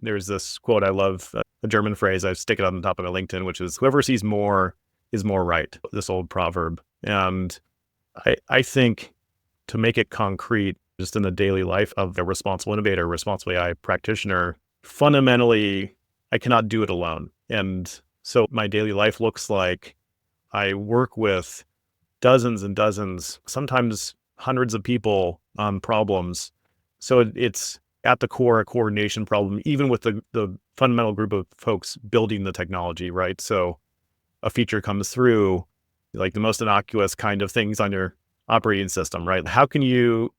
There's this quote I love, a German phrase. I stick it on the top of my LinkedIn, which is whoever sees more is more right. This old proverb. And I think to make it concrete, just in the daily life of a responsible innovator, responsible AI practitioner, fundamentally, I cannot do it alone. And so my daily life looks like I work with dozens and dozens, sometimes hundreds of people on problems. So it's at the core a coordination problem, even with the fundamental group of folks building the technology, right? So a feature comes through, like the most innocuous kind of things on your operating system, right? How can you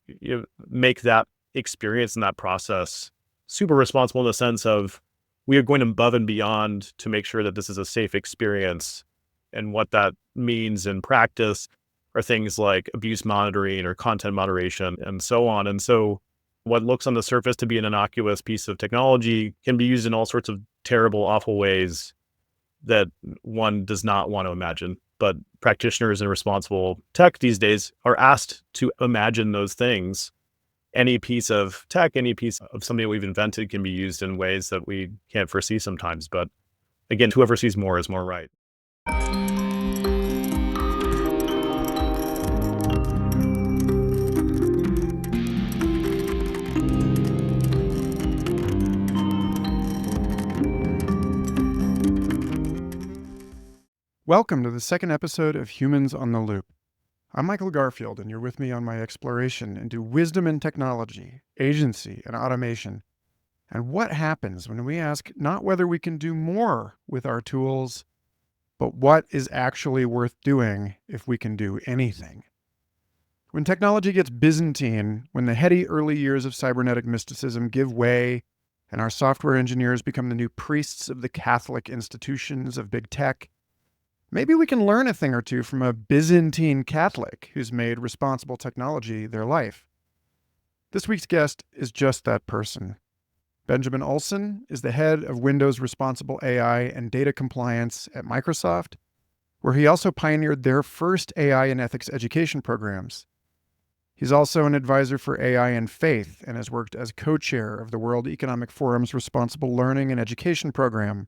make that experience and that process super responsible in the sense of we are going above and beyond to make sure that this is a safe experience. And what that means in practice are things like abuse monitoring or content moderation and so on. And so what looks on the surface to be an innocuous piece of technology can be used in all sorts of terrible, awful ways that one does not want to imagine. But practitioners and responsible tech these days are asked to imagine those things. Any piece of tech, any piece of something that we've invented can be used in ways that we can't foresee sometimes. But again, whoever sees more is more right. Welcome to the second episode of Humans on the Loop. I'm Michael Garfield, and you're with me on my exploration into wisdom and technology, agency and automation, and what happens when we ask not whether we can do more with our tools, but what is actually worth doing if we can do anything. When technology gets Byzantine, when the heady early years of cybernetic mysticism give way, and our software engineers become the new priests of the Catholic institutions of big tech, maybe we can learn a thing or two from a Byzantine Catholic who's made responsible technology their life. This week's guest is just that person. Benjamin Olsen is the head of Windows Responsible AI and Data Compliance at Microsoft, where he also pioneered their first AI and ethics education programs. He's also an advisor for AI and Faith and has worked as co-chair of the World Economic Forum's Responsible Learning and Education program,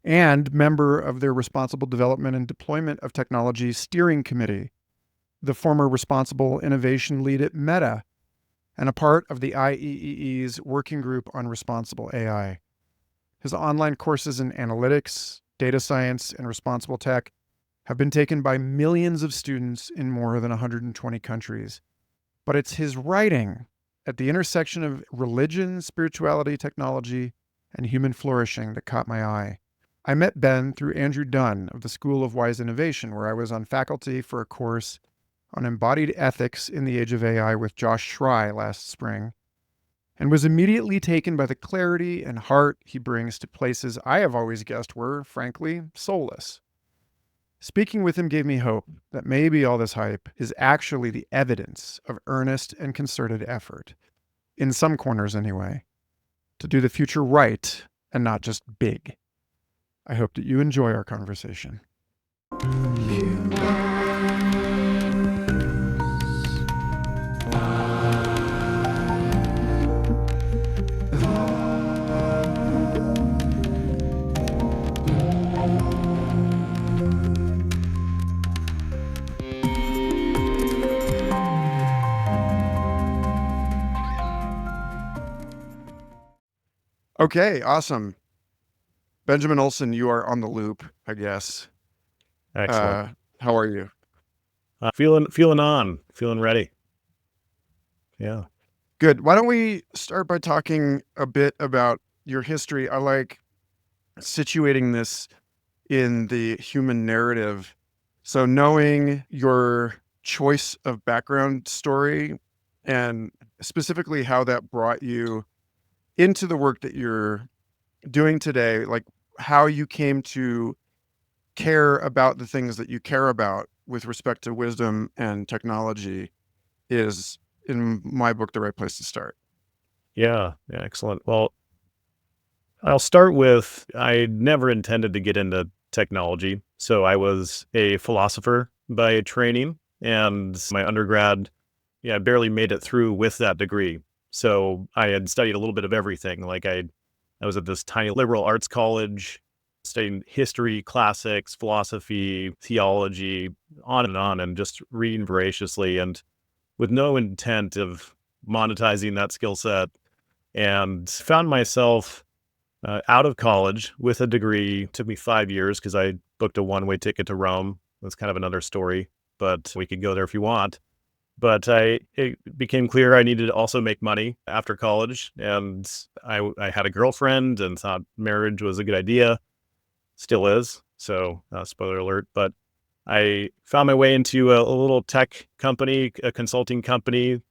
and member of their Responsible Development and Deployment of Technology Steering Committee, the former Responsible Innovation Lead at Meta, and a part of the IEEE's Working Group on Responsible AI. His online courses in analytics, data science, and responsible tech have been taken by millions of students in more than 120 countries. But it's his writing at the intersection of religion, spirituality, technology, and human flourishing that caught my eye. I met Ben through Andrew Dunn of the School of Wise Innovation, where I was on faculty for a course on embodied ethics in the age of AI with Josh Schrei last spring, and was immediately taken by the clarity and heart he brings to places I have always guessed were, frankly, soulless. Speaking with him gave me hope that maybe all this hype is actually the evidence of earnest and concerted effort, in some corners anyway, to do the future right and not just big. I hope that you enjoy our conversation. Okay, awesome. Benjamin Olsen, you are on the loop, I guess. Excellent. How are you? Feeling ready. Yeah. Good. Why don't we start by talking a bit about your history? I like situating this in the human narrative. So knowing your choice of background story and specifically how that brought you into the work that you're doing today, like how you came to care about the things that you care about with respect to wisdom and technology is, in my book, the right place to start. Yeah. Excellent. Well, I'll start with I never intended to get into technology. So I was a philosopher by training, and my undergrad, barely made it through with that degree. So I had studied a little bit of everything. Like I I was at this tiny liberal arts college studying history, classics, philosophy, theology, on, and just reading voraciously and with no intent of monetizing that skill set. And found myself out of college with a degree. It took me 5 years because I booked a one-way ticket to Rome. That's kind of another story, but we could go there if you want. But it became clear I needed to also make money after college. And I had a girlfriend and thought marriage was a good idea. Still is. So spoiler alert. But I found my way into a little tech company, a consulting company.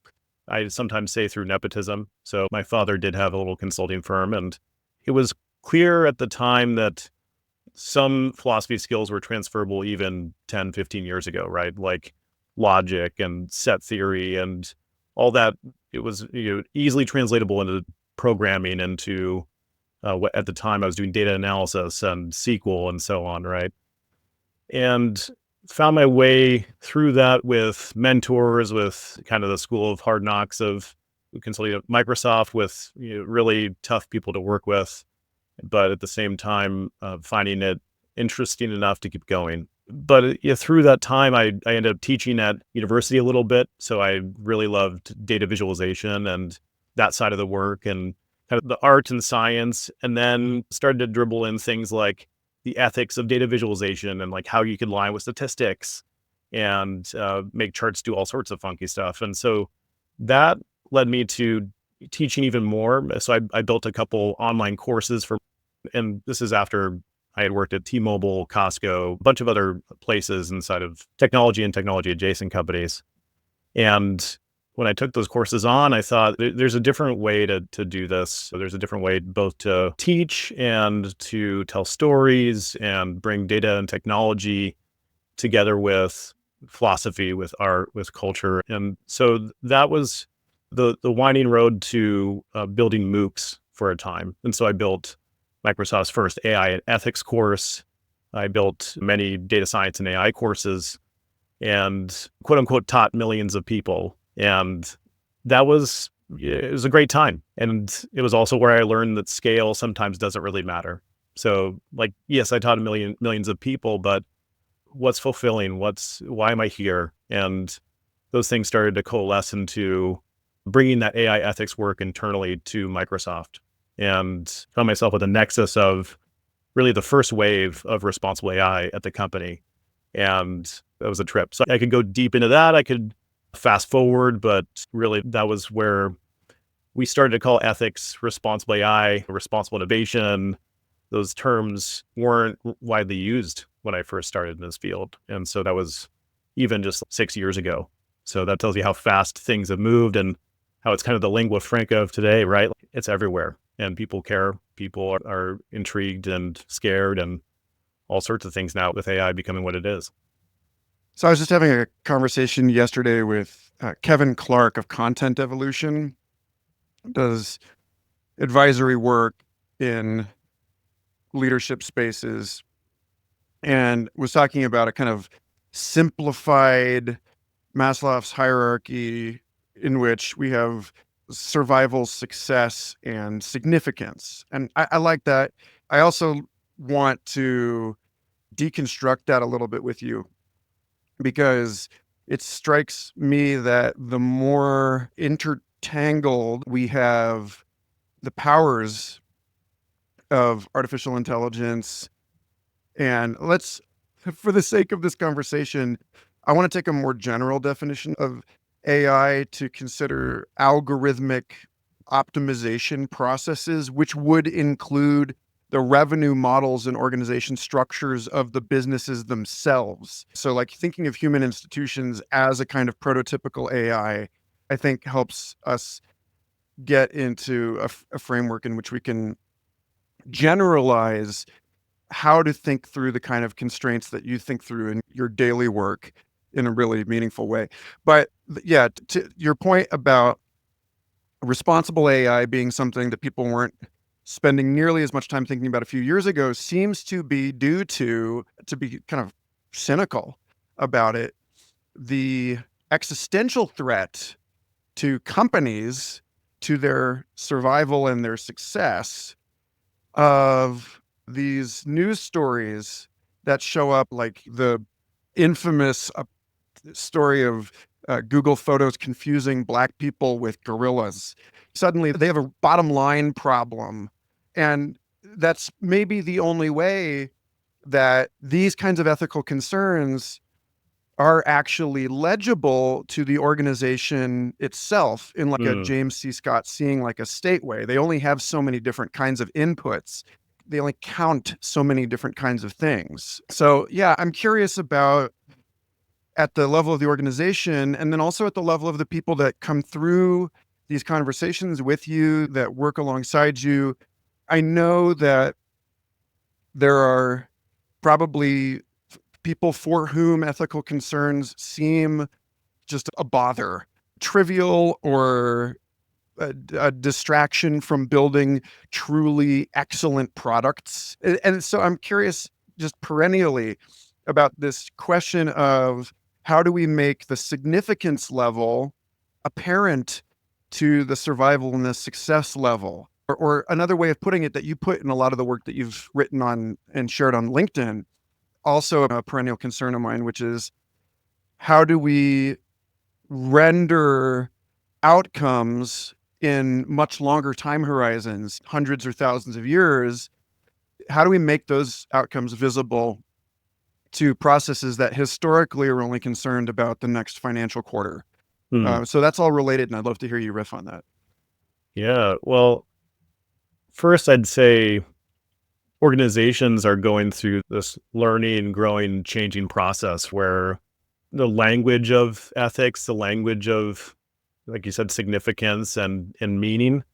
I sometimes say through nepotism. So my father did have a little consulting firm, and it was clear at the time that some philosophy skills were transferable even 10, 15 years ago, right? Like logic and set theory and all that. It was easily translatable into programming, into what at the time I was doing data analysis and SQL and so on, right? And found my way through that with mentors, with kind of the school of hard knocks of consulting at Microsoft, with really tough people to work with, but at the same time, finding it interesting enough to keep going. But through that time, I ended up teaching at university a little bit. So I really loved data visualization and that side of the work and kind of the art and science, and then started to dribble in things like the ethics of data visualization and like how you could line with statistics and make charts do all sorts of funky stuff. And so that led me to teaching even more. So I built a couple online courses for, and this is after I had worked at T-Mobile, Costco, a bunch of other places inside of technology and technology adjacent companies. And when I took those courses on, I thought there's a different way to do this. So there's a different way both to teach and to tell stories and bring data and technology together with philosophy, with art, with culture. And so that was the winding road to building MOOCs for a time. And so I built Microsoft's first AI and ethics course. I built many data science and AI courses and quote unquote taught millions of people. And it was a great time. And it was also where I learned that scale sometimes doesn't really matter. So like, yes, I taught millions of people, but what's fulfilling? Why am I here? And those things started to coalesce into bringing that AI ethics work internally to Microsoft, and found myself with a nexus of really the first wave of responsible AI at the company. And that was a trip. So I could go deep into that. I could fast forward, but really that was where we started to call ethics responsible AI, responsible innovation. Those terms weren't widely used when I first started in this field. And so that was even just 6 years ago. So that tells you how fast things have moved and how it's kind of the lingua franca of today, right? It's everywhere and people care. People are intrigued and scared and all sorts of things now with AI becoming what it is. So I was just having a conversation yesterday with Kevin Clark of Content Evolution, does advisory work in leadership spaces, and was talking about a kind of simplified Maslow's hierarchy in which we have survival, success, and significance. And I like that. I also want to deconstruct that a little bit with you, because it strikes me that the more intertangled we have the powers of artificial intelligence, and let's, for the sake of this conversation, I want to take a more general definition of AI to consider algorithmic optimization processes, which would include the revenue models and organization structures of the businesses themselves. So like thinking of human institutions as a kind of prototypical AI, I think helps us get into a framework in which we can generalize how to think through the kind of constraints that you think through in your daily work in a really meaningful way. But yeah, to your point about responsible AI being something that people weren't spending nearly as much time thinking about a few years ago, seems to be due to be kind of cynical about it, the existential threat to companies, to their survival and their success, of these news stories that show up, like the infamous story of Google Photos confusing Black people with gorillas. Suddenly they have a bottom line problem. And that's maybe the only way that these kinds of ethical concerns are actually legible to the organization itself in like a Hmm. James C. Scott seeing like a state way. They only have so many different kinds of inputs. They only count so many different kinds of things. So yeah, I'm curious about at the level of the organization and then also at the level of the people that come through these conversations with you, that work alongside you. I know that there are probably people for whom ethical concerns seem just a bother, trivial, or a distraction from building truly excellent products. And so I'm curious just perennially about this question of how do we make the significance level apparent to the survival and the success level? Or another way of putting it that you put in a lot of the work that you've written on and shared on LinkedIn, also a perennial concern of mine, which is how do we render outcomes in much longer time horizons, hundreds or thousands of years? How do we make those outcomes visible to processes that historically are only concerned about the next financial quarter? Hmm. So that's all related, and I'd love to hear you riff on that. Yeah. Well, first, I'd say organizations are going through this learning, growing, changing process where the language of ethics, the language of, like you said, significance and meaning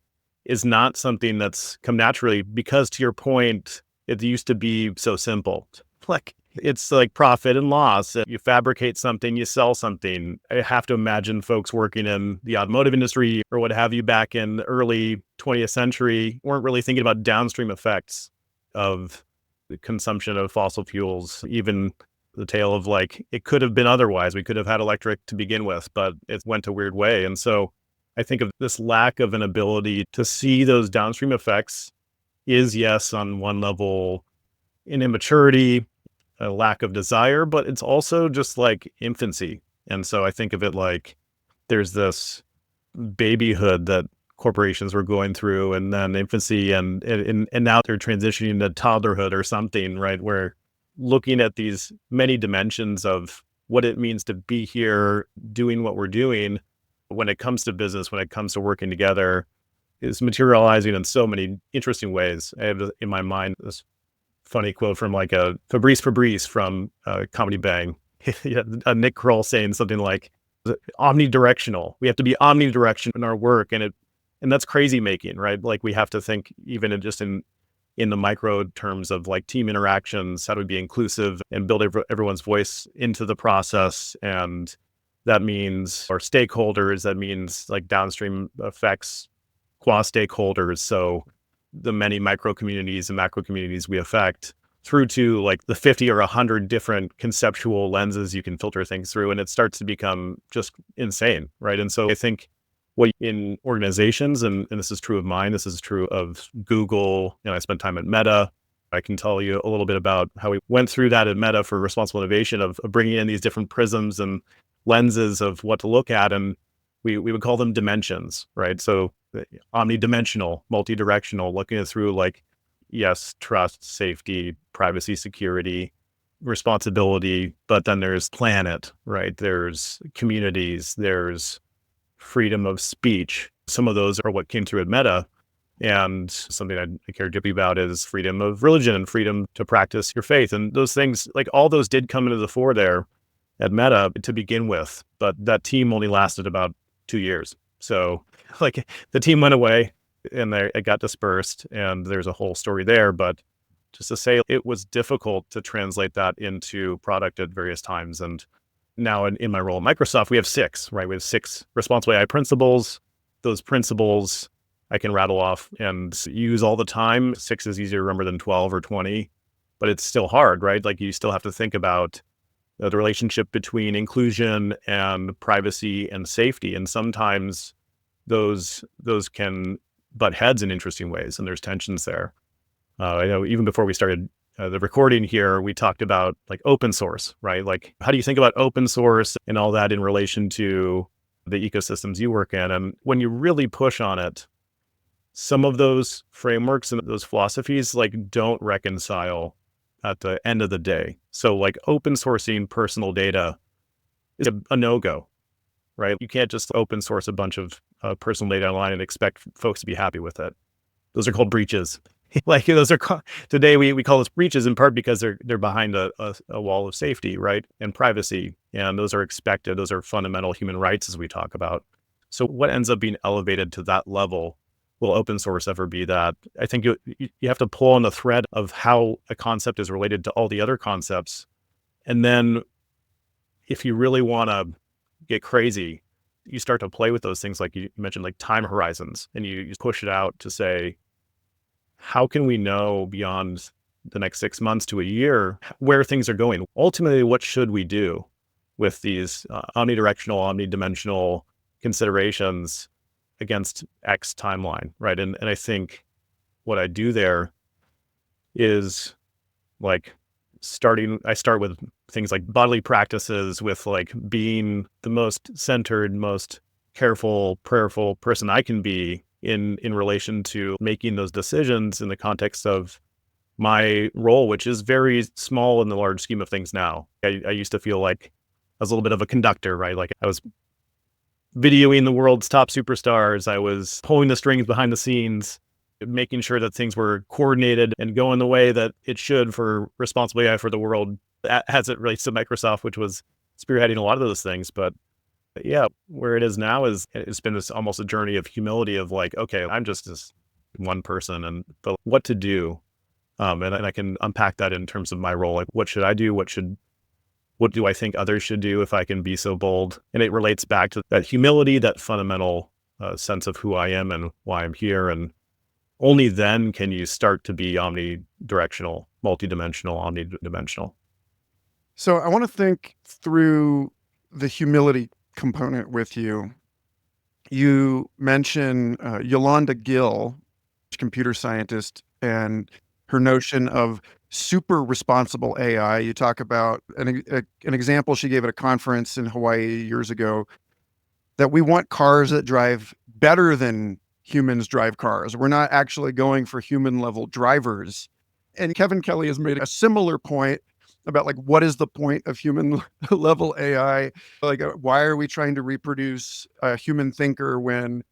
is not something that's come naturally because, to your point, it used to be so simple. Like, it's like profit and loss. You fabricate something, you sell something. I have to imagine folks working in the automotive industry or what have you back in the early 20th century weren't really thinking about downstream effects of the consumption of fossil fuels, even the tale of like, it could have been otherwise. We could have had electric to begin with, but it went a weird way. And so I think of this lack of an ability to see those downstream effects is, yes, on one level, an immaturity, a lack of desire, but it's also just like infancy. And so I think of it like there's this babyhood that corporations were going through, and then infancy, and now they're transitioning to toddlerhood or something, right? Where looking at these many dimensions of what it means to be here, doing what we're doing when it comes to business, when it comes to working together, is materializing in so many interesting ways. I have in my mind this funny quote from like a Fabrice from Comedy Bang, yeah, Nick Kroll saying something like omnidirectional. We have to be omnidirectional in our work, and that's crazy making, right? Like we have to think even in the micro terms of like team interactions, how do we be inclusive and build everyone's voice into the process. And that means our stakeholders, that means like downstream effects, qua stakeholders. So the many micro communities and macro communities we affect through to like the 50 or 100 different conceptual lenses you can filter things through. And it starts to become just insane, right? And so I think what in organizations, and this is true of mine, this is true of Google, and I spent time at Meta. I can tell you a little bit about how we went through that at Meta for responsible innovation of bringing in these different prisms and lenses of what to look at. And we would call them dimensions, right? So omnidimensional, multi-directional, looking it through like, yes, trust, safety, privacy, security, responsibility, but then there's planet, right? There's communities, there's freedom of speech. Some of those are what came through at Meta. And something I care deeply about is freedom of religion and freedom to practice your faith. And those things, like all those did come into the fore there at Meta to begin with, but that team only lasted about 2 years. So like the team went away and it got dispersed, and there's a whole story there. But just to say, it was difficult to translate that into product at various times. And now in my role at Microsoft, we have 6, right? We have 6 responsible AI principles. Those principles I can rattle off and use all the time. 6 is easier to remember than 12 or 20, but it's still hard, right? Like you still have to think about the relationship between inclusion and privacy and safety. And sometimes those can butt heads in interesting ways, and there's tensions there. I know even before we started the recording here, we talked about like open source, right? Like, how do you think about open source and all that in relation to the ecosystems you work in? And when you really push on it, some of those frameworks and those philosophies like don't reconcile at the end of the day. So like open sourcing personal data is a no-go, right? You can't just open source a bunch of personal data online and expect folks to be happy with it. Those are called breaches. Like those are today we call those breaches in part because they're behind a wall of safety, right, and privacy, and those are expected. Those are fundamental human rights as we talk about. So what ends up being elevated to that level? Will open source ever be that? I think you have to pull on the thread of how a concept is related to all the other concepts, and then if you really want to get crazy, you start to play with those things like you mentioned, like time horizons, and you push it out to say, how can we know beyond the next 6 months to a year where things are going? Ultimately, what should we do with these omnidirectional, omnidimensional considerations against X timeline, right? And I think what I do there is like I start with things like bodily practices, with like being the most centered, most careful, prayerful person I can be in relation to making those decisions in the context of my role, which is very small in the large scheme of things now. I used to feel like I was a little bit of a conductor, right? Like I was videoing the world's top superstars. I was pulling the strings behind the scenes, making sure that things were coordinated and going the way that it should for responsible AI for the world as it relates to Microsoft, which was spearheading a lot of those things. But yeah, where it is now is it's been this almost a journey of humility of like, okay, I'm just this one person, and but what to do. And I can unpack that in terms of my role. Like, what should I do? What do I think others should do if I can be so bold? And it relates back to that humility, that fundamental sense of who I am and why I'm here. And only then can you start to be omnidirectional, multidimensional, omnidimensional. So I want to think through the humility component with you. You mention Yolanda Gill, computer scientist, and her notion of super responsible AI. You talk about an example she gave at a conference in Hawaii years ago, that we want cars that drive better than humans drive cars. We're not actually going for human level drivers. And Kevin Kelly has made a similar point about like, what is the point of human level AI? Like, why are we trying to reproduce a human thinker when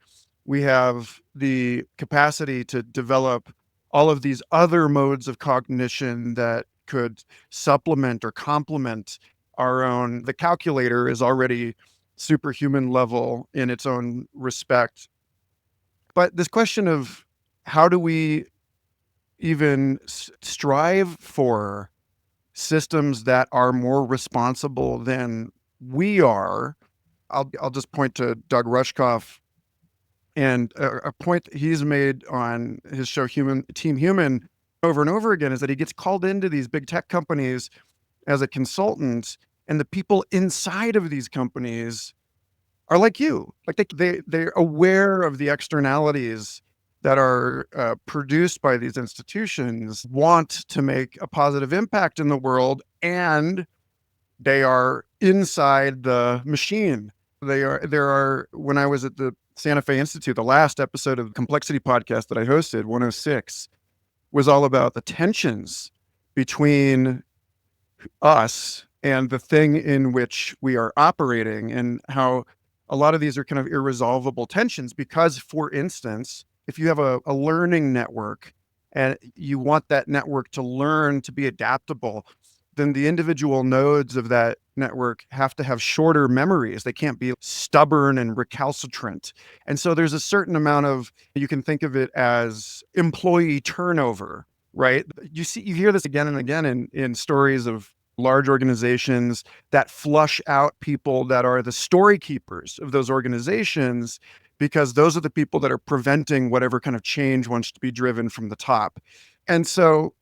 we have the capacity to develop all of these other modes of cognition that could supplement or complement our own? The calculator is already superhuman level in its own respect. But this question of how do we even strive for systems that are more responsible than we are? I'll just point to Doug Rushkoff, and a point he's made on his show Team Human over and over again is that he gets called into these big tech companies as a consultant, and the people inside of these companies are like you. Like they're aware of the externalities that are produced by these institutions, want to make a positive impact in the world, and they are inside the machine. When I was at the Santa Fe Institute, the last episode of the Complexity podcast that I hosted, 106, was all about the tensions between us and the thing in which we are operating, and how a lot of these are kind of irresolvable tensions. Because, for instance, if you have a learning network and you want that network to learn to be adaptable, then the individual nodes of that network have to have shorter memories. They can't be stubborn and recalcitrant. And so there's a certain amount of, you can think of it as employee turnover, right? You hear this again and again in stories of large organizations that flush out people that are the story keepers of those organizations, because those are the people that are preventing whatever kind of change wants to be driven from the top. And so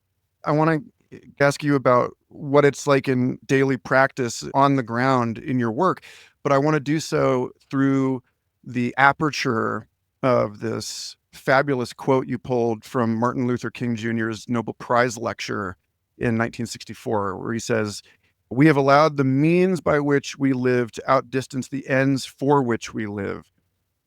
I want to ask you about what it's like in daily practice on the ground in your work, but I want to do so through the aperture of this fabulous quote you pulled from Martin Luther King Jr.'s Nobel Prize lecture in 1964, where he says, "We have allowed the means by which we live to outdistance the ends for which we live.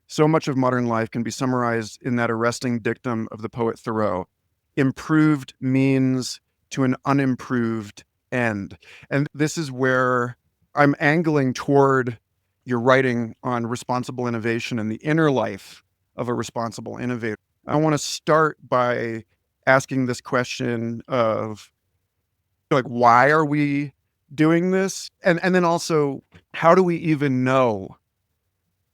So much of modern life can be summarized in that arresting dictum of the poet Thoreau: improved means to an unimproved end." And this is where I'm angling toward your writing on responsible innovation and the inner life of a responsible innovator. I want to start by asking this question of, like, why are we doing this? And then also, how do we even know?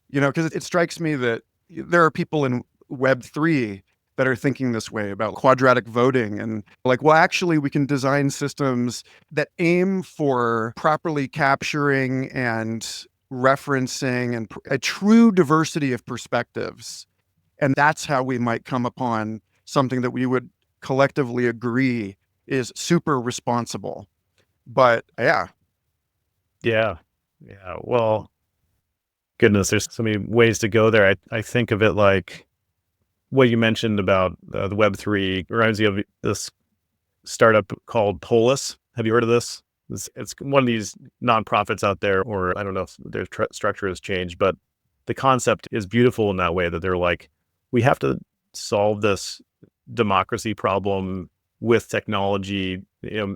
Because it strikes me that there are people in Web3 that are thinking this way about quadratic voting and like, well, actually, we can design systems that aim for properly capturing and referencing and a true diversity of perspectives. And that's how we might come upon something that we would collectively agree is super responsible. But yeah. Yeah. Yeah. Well, goodness, there's so many ways to go there. I think of it like what you mentioned about the Web3 reminds me of this startup called Polis. Have you heard of this? It's one of these nonprofits out there, or I don't know if their structure has changed, but the concept is beautiful in that way that they're like, we have to solve this democracy problem with technology,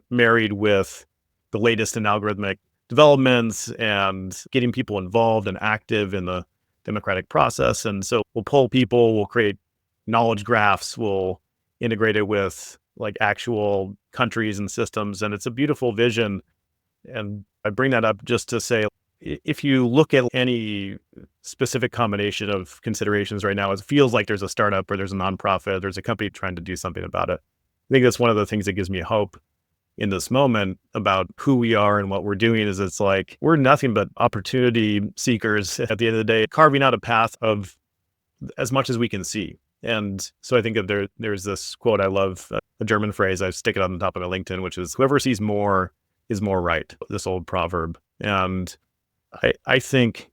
married with the latest in algorithmic developments and getting people involved and active in the democratic process. And so we'll poll people, we'll create knowledge graphs, we'll integrate it with like actual countries and systems. And it's a beautiful vision. And I bring that up just to say, if you look at any specific combination of considerations right now, it feels like there's a startup or there's a nonprofit, there's a company trying to do something about it. I think that's one of the things that gives me hope in this moment about who we are and what we're doing is it's like, we're nothing but opportunity seekers at the end of the day, carving out a path of as much as we can see. And so I think of there's this quote I love, a German phrase, I stick it on the top of my LinkedIn, which is whoever sees more is more right, this old proverb. And I think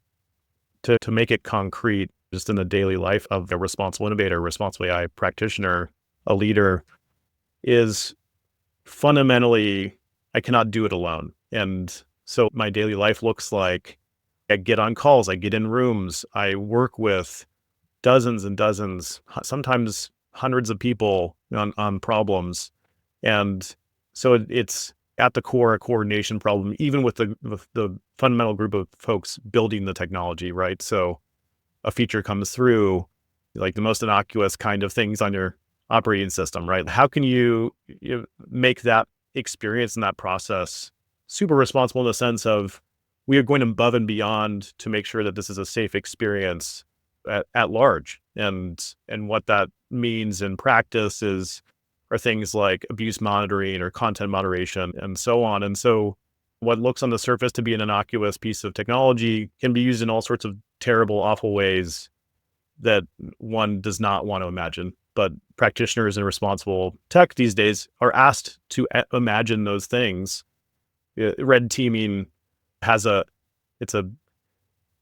to make it concrete, just in the daily life of a responsible innovator, responsible AI practitioner, a leader, is fundamentally, I cannot do it alone. And so my daily life looks like I get on calls, I get in rooms, I work with dozens and dozens, sometimes hundreds of people on problems. And so it's at the core a coordination problem, even with the fundamental group of folks building the technology, right? So a feature comes through, like the most innocuous kind of things on your operating system, right? How can you make that experience and that process super responsible in the sense of we are going above and beyond to make sure that this is a safe experience at large. And what that means in practice are things like abuse monitoring or content moderation and so on. And so what looks on the surface to be an innocuous piece of technology can be used in all sorts of terrible, awful ways that one does not want to imagine. But practitioners in responsible tech these days are asked to imagine those things. Red teaming it's a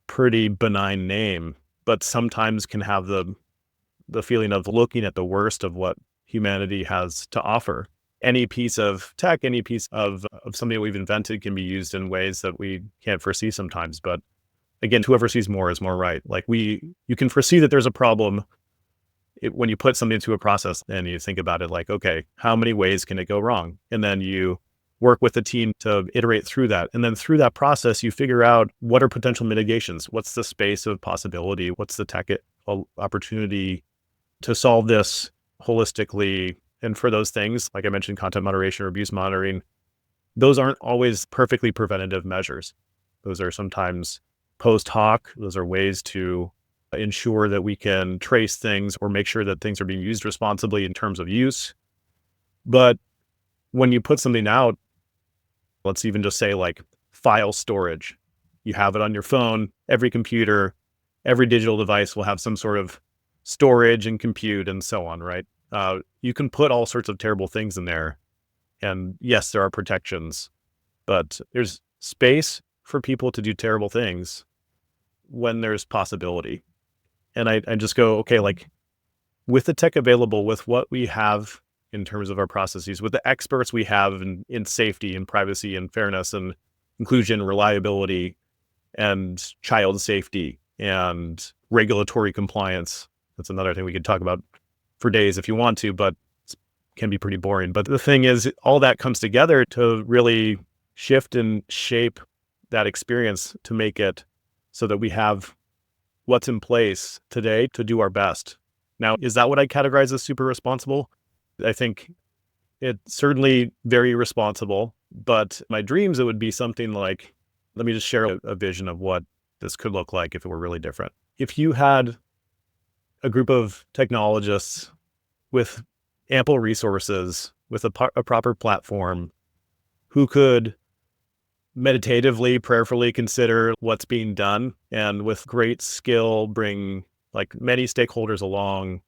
pretty benign name, but sometimes can have the feeling of looking at the worst of what humanity has to offer. Any piece of tech, any piece of something that we've invented can be used in ways that we can't foresee sometimes. But again, whoever sees more is more right. Like you can foresee that there's a problem when you put something into a process and you think about it like, okay, how many ways can it go wrong? And then you work with the team to iterate through that. And then through that process, you figure out what are potential mitigations? What's the space of possibility? What's the tech opportunity to solve this holistically? And for those things, like I mentioned, content moderation or abuse monitoring, those aren't always perfectly preventative measures. Those are sometimes post hoc. Those are ways to ensure that we can trace things or make sure that things are being used responsibly in terms of use. But when you put something out, let's even just say like file storage, you have it on your phone, every computer, every digital device will have some sort of storage and compute and so on, right? You can put all sorts of terrible things in there. And yes, there are protections, but there's space for people to do terrible things when there's possibility. And I just go, okay, like with the tech available, with what we have in terms of our processes, with the experts we have in safety and privacy and fairness and inclusion, reliability, and child safety and regulatory compliance. That's another thing we could talk about for days if you want to, but it can be pretty boring. But the thing is, all that comes together to really shift and shape that experience to make it so that we have what's in place today to do our best. Now, is that what I categorize as super responsible? I think it's certainly very responsible, but my dreams, it would be something like, let me just share a vision of what this could look like if it were really different. If you had a group of technologists with ample resources, with a proper platform, who could meditatively, prayerfully consider what's being done, and with great skill bring like many stakeholders along,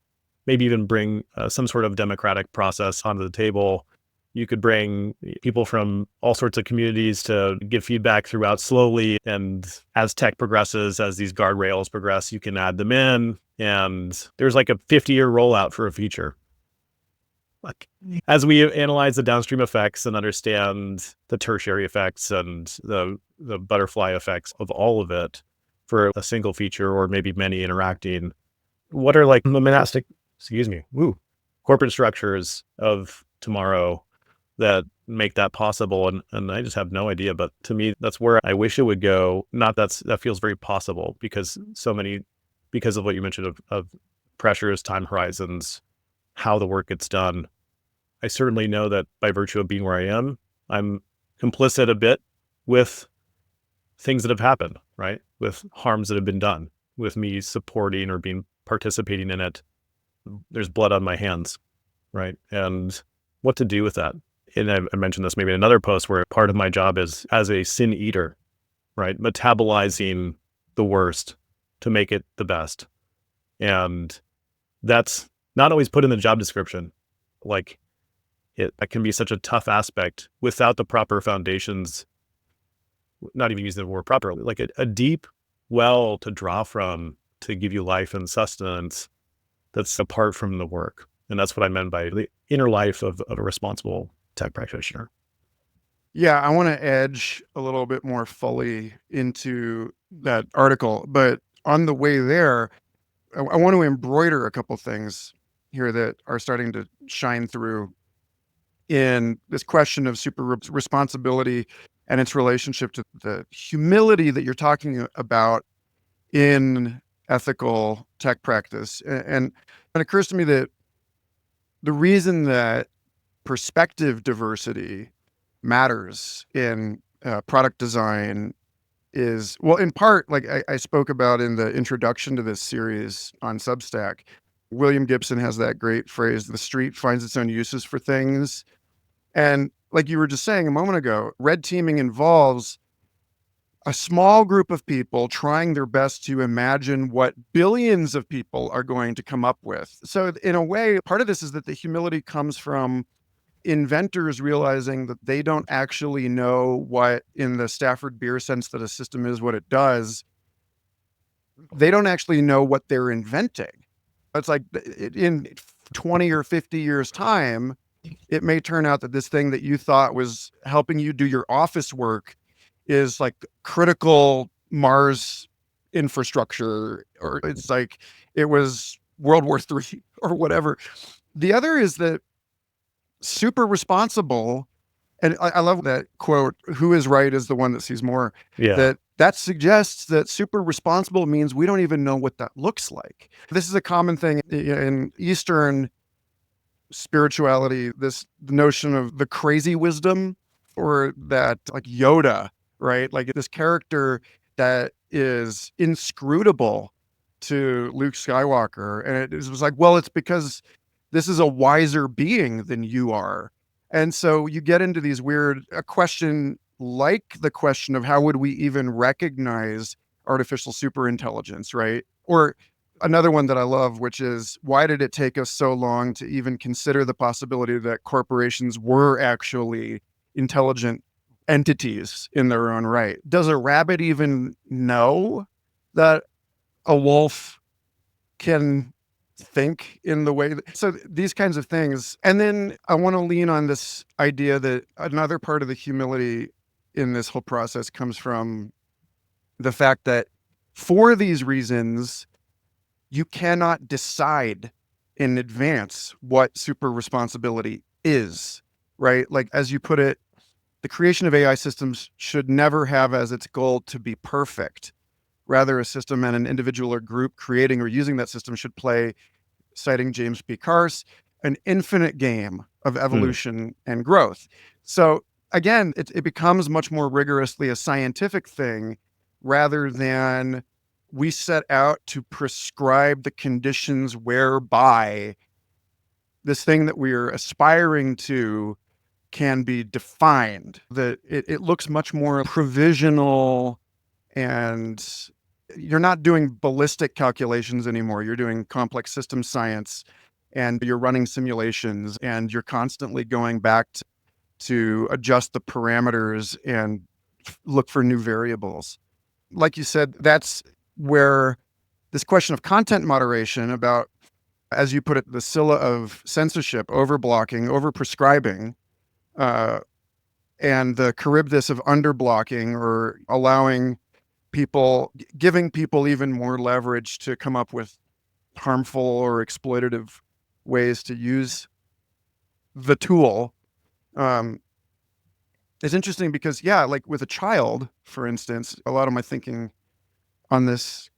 maybe even bring some sort of democratic process onto the table. You could bring people from all sorts of communities to give feedback throughout slowly. And as tech progresses, as these guardrails progress, you can add them in. And there's like a 50-year rollout for a feature. Like, as we analyze the downstream effects and understand the tertiary effects and the butterfly effects of all of it for a single feature or maybe many interacting, what are like the monastic, corporate structures of tomorrow that make that possible? And I just have no idea. But to me, that's where I wish it would go. That feels very possible because of what you mentioned of pressures, time horizons, how the work gets done. I certainly know that by virtue of being where I am, I'm complicit a bit with things that have happened, right? With harms that have been done, with me supporting or participating in it. There's blood on my hands, right? And what to do with that? And I mentioned this maybe in another post where part of my job is as a sin eater, right? Metabolizing the worst to make it the best. And that's not always put in the job description. Like that can be such a tough aspect without the proper foundations, not even using the word proper, like a deep well to draw from to give you life and sustenance that's apart from the work. And that's what I meant by the inner life of a responsible tech practitioner. Yeah, I want to edge a little bit more fully into that article, but on the way there, I want to embroider a couple things here that are starting to shine through in this question of super responsibility and its relationship to the humility that you're talking about in ethical tech practice. And it occurs to me that the reason that perspective diversity matters in product design is, well, in part, like I spoke about in the introduction to this series on Substack, William Gibson has that great phrase, the street finds its own uses for things. And like you were just saying a moment ago, red teaming involves a small group of people trying their best to imagine what billions of people are going to come up with. So in a way, part of this is that the humility comes from inventors realizing that they don't actually know what, in the Stafford Beer sense that a system is what it does, they don't actually know what they're inventing. It's like in 20 or 50 years' time, it may turn out that this thing that you thought was helping you do your office work is like critical Mars infrastructure, or it's like it was World War III or whatever. The other is that super responsible, and I love that quote, who is right is the one that sees more. Yeah. That suggests that super responsible means we don't even know what that looks like. This is a common thing in Eastern spirituality, this notion of the crazy wisdom, or that like Yoda, right? Like this character that is inscrutable to Luke Skywalker. And it was like, well, it's because this is a wiser being than you are. And so you get into these a question like the question of how would we even recognize artificial superintelligence, right? Or another one that I love, which is, why did it take us so long to even consider the possibility that corporations were actually intelligent entities in their own right? Does a rabbit even know that a wolf can think in the way so these kinds of things. And then I want to lean on this idea that another part of the humility in this whole process comes from the fact that for these reasons, you cannot decide in advance what super responsibility is, right? Like, as you put it, the creation of AI systems should never have as its goal to be perfect. Rather, a system and an individual or group creating or using that system should play, citing James P. Carse, an infinite game of evolution and growth. So again, it becomes much more rigorously a scientific thing rather than we set out to prescribe the conditions whereby this thing that we're aspiring to can be defined. That it looks much more provisional, and you're not doing ballistic calculations anymore. You're doing complex system science, and you're running simulations, and you're constantly going back to adjust the parameters and look for new variables. Like you said, that's where this question of content moderation about, as you put it, the Scylla of censorship, overblocking, overprescribing, and the Charybdis of underblocking, or allowing people, giving people even more leverage to come up with harmful or exploitative ways to use the tool. It's interesting because, yeah, like with a child, for instance, a lot of my thinking on this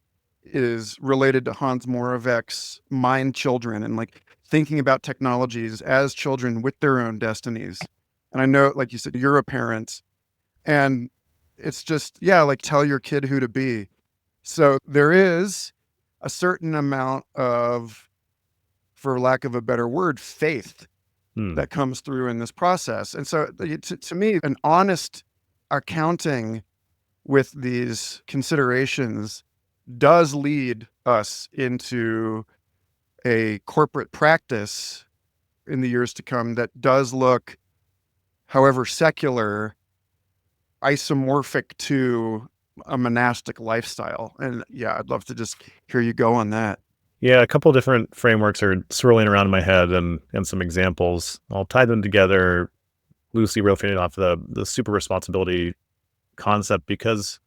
is related to Hans Moravec's Mind Children, and like thinking about technologies as children with their own destinies. And I know, like you said, you're a parent, and it's just, yeah, like tell your kid who to be. So there is a certain amount of, for lack of a better word, faith that comes through in this process. And so to me, an honest accounting with these considerations does lead us into a corporate practice in the years to come that does look, however secular, isomorphic to a monastic lifestyle. And yeah, I'd love to just hear you go on that. Yeah, a couple different frameworks are swirling around in my head, and some examples. I'll tie them together loosely, riffing off the super responsibility concept, because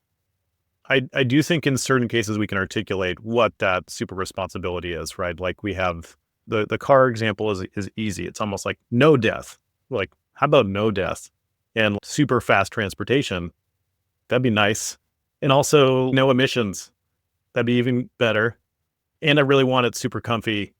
I do think in certain cases we can articulate what that super responsibility is, right? Like we have the car example is easy. It's almost like no death. Like, how about no death and super fast transportation? That'd be nice. And also no emissions. That'd be even better. And I really want it super comfy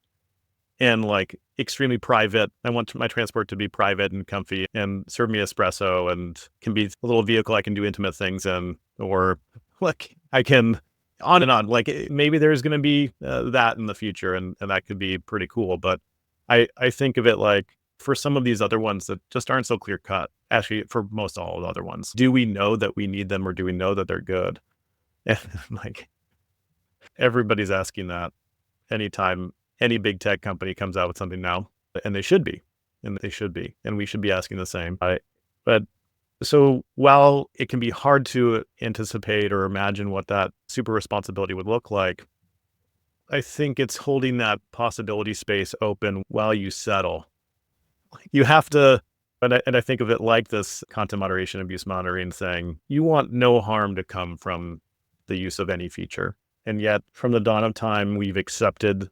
and like extremely private. I want my transport to be private and comfy and serve me espresso, and can be a little vehicle I can do intimate things in, or like I can on and on. Like maybe there's going to be that in the future, and that could be pretty cool. But I think of it like, for some of these other ones that just aren't so clear cut, actually for most all of the other ones, do we know that we need them, or do we know that they're good? And like everybody's asking that anytime any big tech company comes out with something now, and they should be, and we should be asking the same. But so while it can be hard to anticipate or imagine what that super responsibility would look like, I think it's holding that possibility space open while you settle. You have to, and I think of it like this content moderation, abuse monitoring thing. You want no harm to come from the use of any feature. And yet, from the dawn of time, we've accepted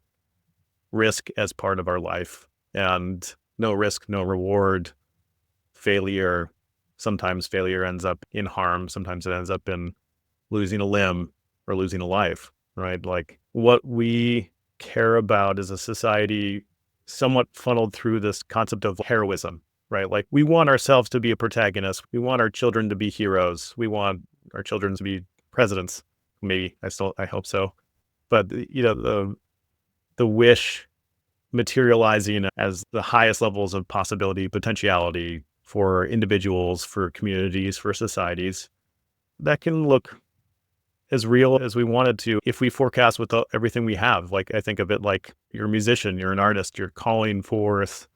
risk as part of our life, and no risk, no reward, failure. Sometimes failure ends up in harm. Sometimes it ends up in losing a limb or losing a life, right? Like what we care about as a society, somewhat funneled through this concept of heroism, right? Like we want ourselves to be a protagonist. We want our children to be heroes. We want our children to be presidents. Maybe I hope so. But the wish materializing as the highest levels of possibility, potentiality for individuals, for communities, for societies, that can look as real as we wanted to if we forecast with everything we have. Like I think of it like you're a musician, you're an artist, you're calling forth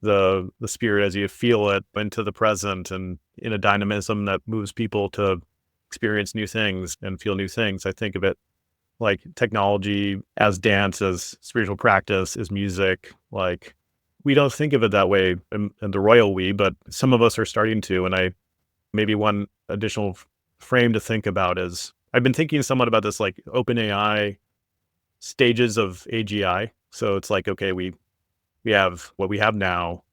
the spirit as you feel it into the present, and in a dynamism that moves people to experience new things and feel new things. I think of it like technology as dance, as spiritual practice, as music. Like, we don't think of it that way in the royal we, but some of us are starting to. And maybe one additional frame to think about is I've been thinking somewhat about this like OpenAI stages of AGI. So it's like, okay, we have what we have now,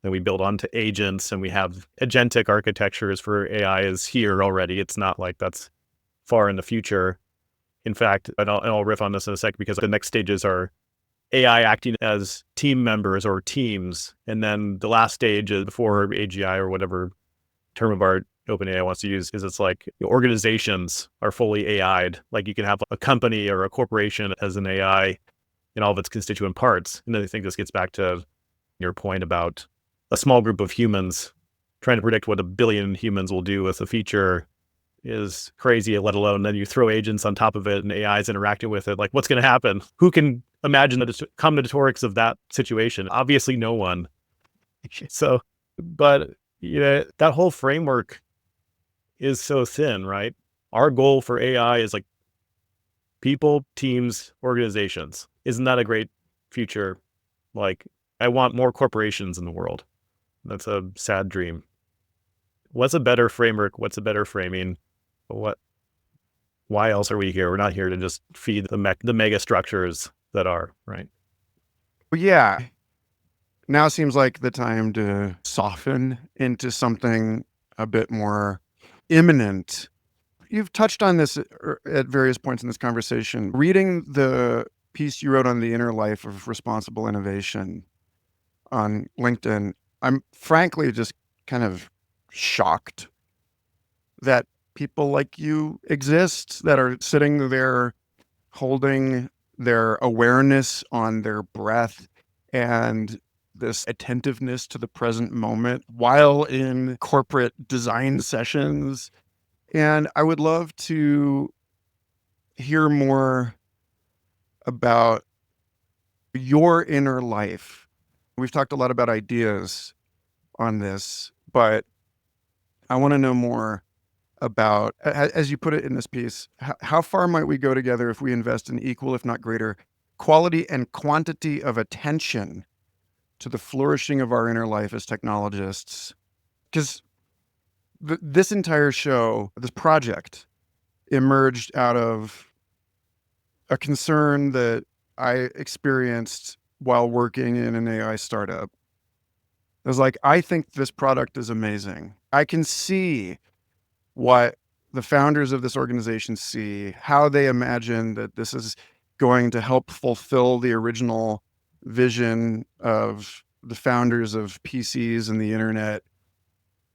then we build onto agents, and we have agentic architectures for AI is here already. It's not like that's far in the future. In fact, and I'll riff on this in a second, because the next stages are AI acting as team members or teams. And then the last stage is before AGI, or whatever term of art OpenAI wants to use, is it's like organizations are fully AI'd. Like, you can have a company or a corporation as an AI in all of its constituent parts. And then I think this gets back to your point about a small group of humans trying to predict what a billion humans will do with a feature is crazy, let alone then you throw agents on top of it and AI is interacting with it. Like, what's going to happen? Who can imagine the combinatorics of that situation? Obviously no one. So, but that whole framework is so thin, right? Our goal for AI is like people, teams, organizations. Isn't that a great future? Like, I want more corporations in the world. That's a sad dream. What's a better framework? What's a better framing? Why else are we here? We're not here to just feed the mega structures that are, right? Well, yeah. Now seems like the time to soften into something a bit more imminent. You've touched on this at various points in this conversation. Reading the piece you wrote on the inner life of responsible innovation on LinkedIn, I'm frankly just kind of shocked that people like you exist, that are sitting there holding their awareness on their breath and this attentiveness to the present moment while in corporate design sessions. And I would love to hear more about your inner life. We've talked a lot about ideas on this, but I want to know more about, as you put it in this piece, how far might we go together if we invest in equal, if not greater, quality and quantity of attention to the flourishing of our inner life as technologists? Because this entire show, this project, emerged out of a concern that I experienced while working in an AI startup. I was like, I think this product is amazing. I can see what the founders of this organization see, how they imagine that this is going to help fulfill the original vision of the founders of PCs and the internet,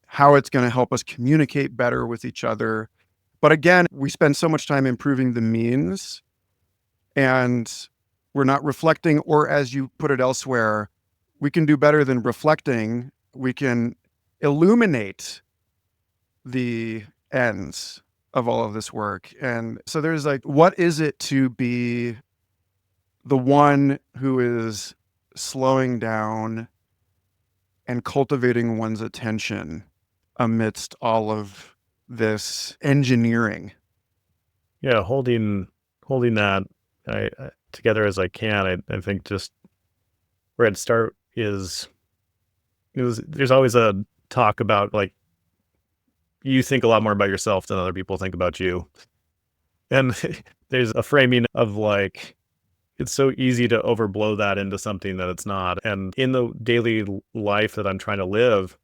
how it's going to help us communicate better with each other. But again, we spend so much time improving the means, and we're not reflecting, or as you put it elsewhere, we can do better than reflecting. We can illuminate the ends of all of this work. And so there's like, what is it to be the one who is slowing down and cultivating one's attention amidst all of this engineering? Yeah, holding that together as I can. I think just where I'd start is there's always a talk about like, you think a lot more about yourself than other people think about you. And there's a framing of like, it's so easy to overblow that into something that it's not. And in the daily life that I'm trying to live,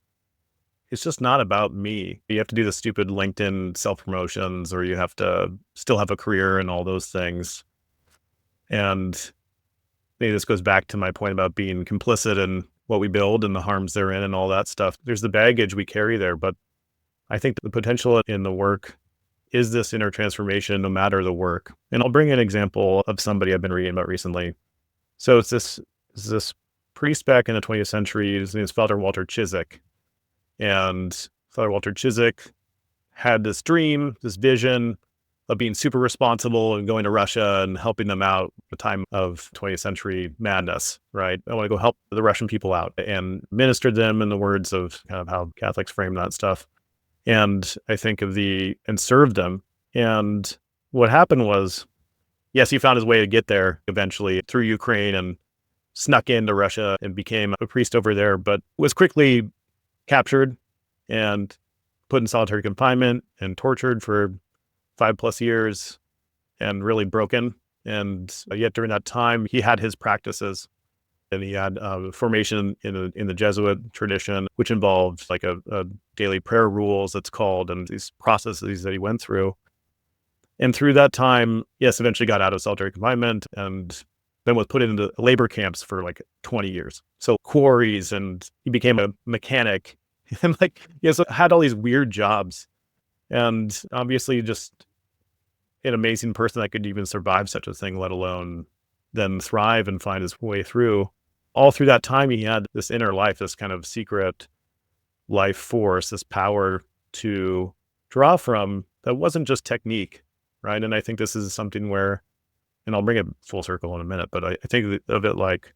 it's just not about me. You have to do the stupid LinkedIn self-promotions, or you have to still have a career and all those things. And maybe this goes back to my point about being complicit in what we build and the harms therein and all that stuff. There's the baggage we carry there, but I think the potential in the work is this inner transformation, no matter the work. And I'll bring an example of somebody I've been reading about recently. So it's this priest back in the 20th century. His name is Father Walter Chiswick. And Father Walter Chiswick had this dream, this vision of being super responsible and going to Russia and helping them out at the time of 20th century madness, right? I want to go help the Russian people out and minister to them in the words of kind of how Catholics frame that stuff. And I think of and served them. And what happened was yes, he found his way to get there eventually through Ukraine and snuck into Russia and became a priest over there, but was quickly captured and put in solitary confinement and tortured for 5+ years and really broken. And yet during that time, he had his practices and he had formation in the Jesuit tradition, which involved like a daily prayer rules, it's called, and these processes that he went through. And through that time, yes, eventually got out of solitary confinement and then was put into labor camps for like 20 years. So quarries, and he became a mechanic and like, yes, had all these weird jobs. And obviously just an amazing person that could even survive such a thing, let alone then thrive and find his way through. All through that time, he had this inner life, this kind of secret life force, this power to draw from that wasn't just technique, right? And I think this is something where, and I'll bring it full circle in a minute, but I think of it like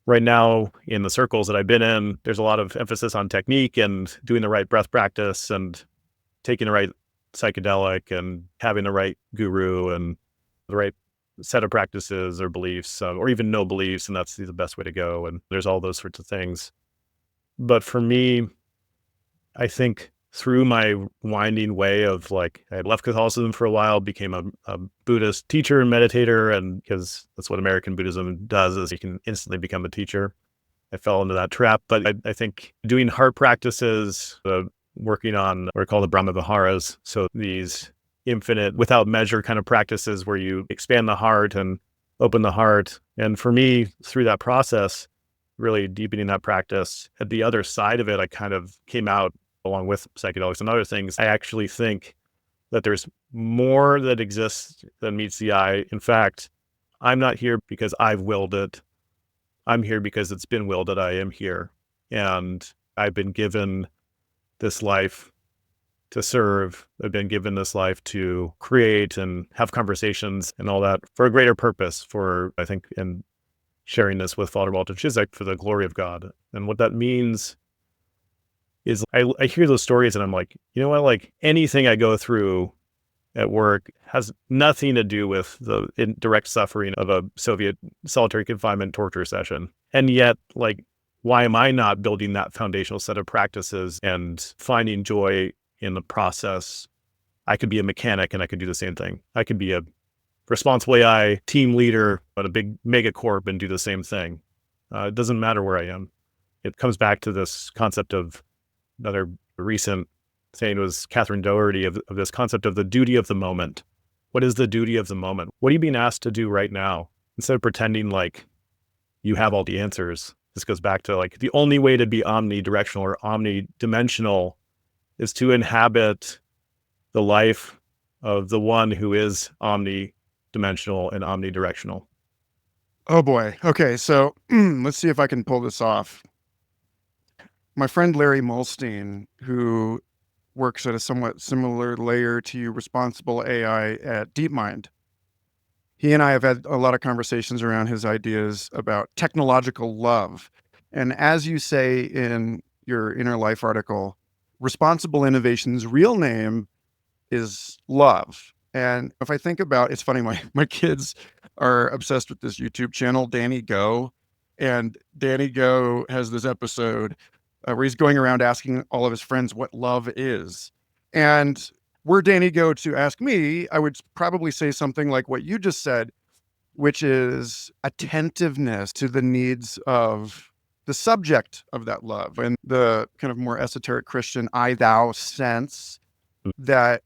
right now in the circles that I've been in, there's a lot of emphasis on technique and doing the right breath practice and taking the right psychedelic and having the right guru and the right set of practices or beliefs, or even no beliefs, and that's the best way to go. And there's all those sorts of things. But for me, I think through my winding way of like, I had left Catholicism for a while, became a Buddhist teacher and meditator, and because that's what American Buddhism does, is you can instantly become a teacher. I fell into that trap, but I think doing heart practices, working on what are called the Brahma Viharas, so these infinite, without measure kind of practices where you expand the heart and open the heart. And for me, through that process, really deepening that practice, at the other side of it, I kind of came out along with psychedelics and other things. I actually think that there's more that exists than meets the eye. In fact, I'm not here because I've willed it. I'm here because it's been willed that I am here. And I've been given this life to serve. I've been given this life to create and have conversations and all that for a greater purpose, for, I think, in sharing this with Father Walter Chisek for the glory of God. And what that means is I hear those stories and I'm like, you know what, like anything I go through at work has nothing to do with the direct suffering of a Soviet solitary confinement torture session. And yet, like, why am I not building that foundational set of practices and finding joy in the process? I could be a mechanic and I could do the same thing. I could be a responsible AI team leader at a big mega corp and do the same thing. It doesn't matter where I am. It comes back to this concept of another recent saying was Catherine Doherty of this concept of the duty of the moment. What is the duty of the moment? What are you being asked to do right now? Instead of pretending like you have all the answers. This goes back to like the only way to be omnidirectional or omnidimensional is to inhabit the life of the one who is omnidimensional and omnidirectional. Oh boy. Okay, so let's see if I can pull this off. My friend Larry Molstein, who works at a somewhat similar layer to responsible AI at DeepMind, he and I have had a lot of conversations around his ideas about technological love. And as you say in your Inner Life article, responsible innovation's real name is love. And if I think about, it's funny, my kids are obsessed with this YouTube channel, Danny Go. And Danny Go has this episode where he's going around asking all of his friends what love is. And were Danny Go to ask me, I would probably say something like what you just said, which is attentiveness to the needs of the subject of that love and the kind of more esoteric Christian I thou sense that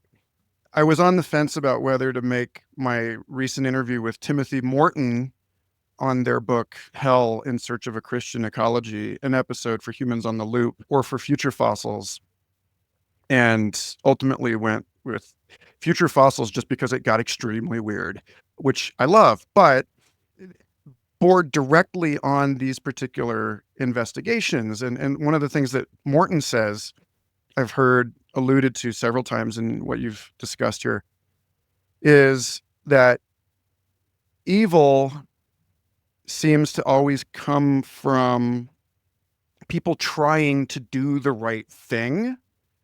I was on the fence about whether to make my recent interview with Timothy Morton on their book, Hell in Search of a Christian Ecology, an episode for Humans on the Loop or for Future Fossils. And ultimately went with Future Fossils just because it got extremely weird, which I love, but bored directly on these particular investigations. And one of the things that Morton says, I've heard alluded to several times in what you've discussed here, is that evil seems to always come from people trying to do the right thing,